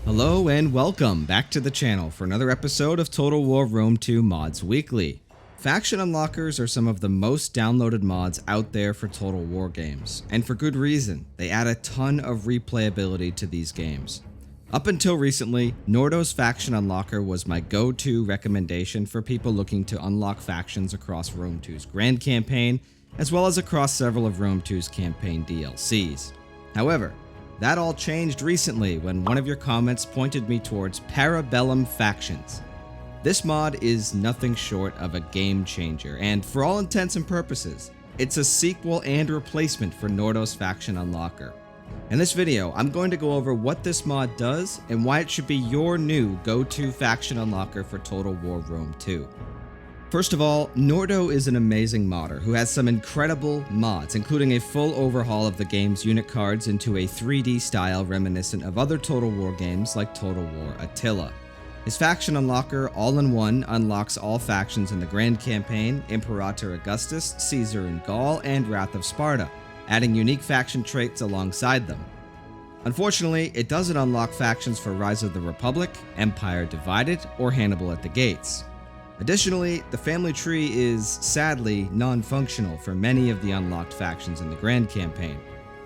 Hello and welcome back to the channel for another episode of Total War Rome 2 Mods Weekly. Faction Unlockers are some of the most downloaded mods out there for Total War games, and for good reason. They add a ton of replayability to these games. Up until recently, Nordo's Faction Unlocker was my go-to recommendation for people looking to unlock factions across Rome 2's Grand Campaign, as well as across several of Rome 2's campaign DLCs. However, that all changed recently when one of your comments pointed me towards Bellum factions. This mod is nothing short of a game changer, and for all intents and purposes, it's a sequel and replacement for Nordo's Faction Unlocker. In this video, I'm going to go over what this mod does and why it should be your new go-to faction unlocker for Total War Rome 2. First of all, Nordo is an amazing modder who has some incredible mods, including a full overhaul of the game's unit cards into a 3D style reminiscent of other Total War games like Total War Attila. His faction unlocker, all-in-one, unlocks all factions in the Grand Campaign, Imperator Augustus, Caesar in Gaul, and Wrath of Sparta, adding unique faction traits alongside them. Unfortunately, it doesn't unlock factions for Rise of the Republic, Empire Divided, or Hannibal at the Gates. Additionally, the family tree is, sadly, non-functional for many of the unlocked factions in the Grand Campaign.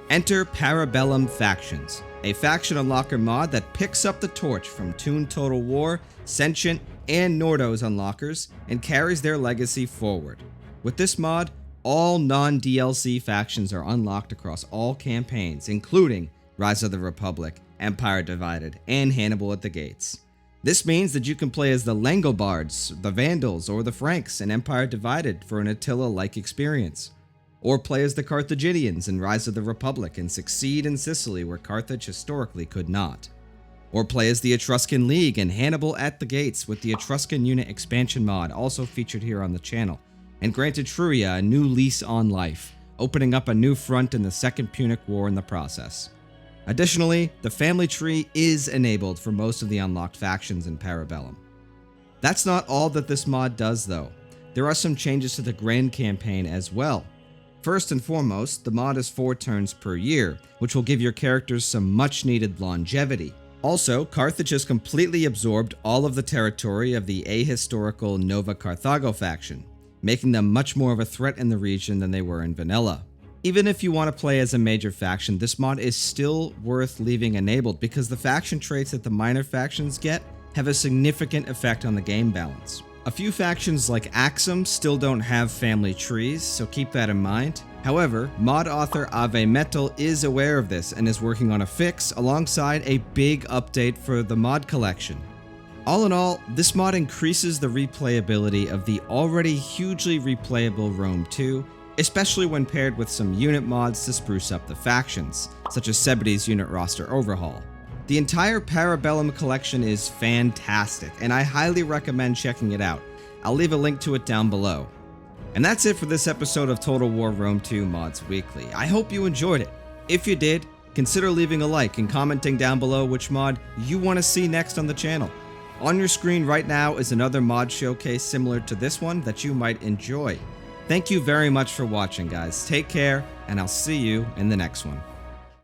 Enter Bellum Factions, a faction unlocker mod that picks up the torch from ToonTotalWar, Senchant, and Nordo's unlockers and carries their legacy forward. With this mod, all non-DLC factions are unlocked across all campaigns, including Rise of the Republic, Empire Divided, and Hannibal at the Gates. This means that you can play as the Langobards, the Vandals, or the Franks in Empire Divided for an Attila-like experience. Or play as the Carthaginians in Rise of the Republic and succeed in Sicily where Carthage historically could not. Or play as the Etruscan League and Hannibal at the Gates with the Etruscan Unit expansion mod also featured here on the channel, and grant Etruria a new lease on life, opening up a new front in the Second Punic War in the process. Additionally, the family tree is enabled for most of the unlocked factions in Bellum. That's not all that this mod does though. There are some changes to the Grand Campaign as well. First and foremost, the mod is 4 turns per year, which will give your characters some much needed longevity. Also, Carthage has completely absorbed all of the territory of the ahistorical Nova Carthago faction, making them much more of a threat in the region than they were in vanilla. Even if you want to play as a major faction, this mod is still worth leaving enabled because the faction traits that the minor factions get have a significant effect on the game balance. A few factions like Axum still don't have family trees, so keep that in mind. However, mod author Ave Metal is aware of this and is working on a fix alongside a big update for the mod collection. All in all, this mod increases the replayability of the already hugely replayable Rome 2, especially when paired with some unit mods to spruce up the factions, such as Sebide's unit roster overhaul. The entire Bellum collection is fantastic, and I highly recommend checking it out. I'll leave a link to it down below. And that's it for this episode of Total War Rome 2 Mods Weekly. I hope you enjoyed it. If you did, consider leaving a like and commenting down below which mod you want to see next on the channel. On your screen right now is another mod showcase similar to this one that you might enjoy. Thank you very much for watching, guys. Take care, and I'll see you in the next one.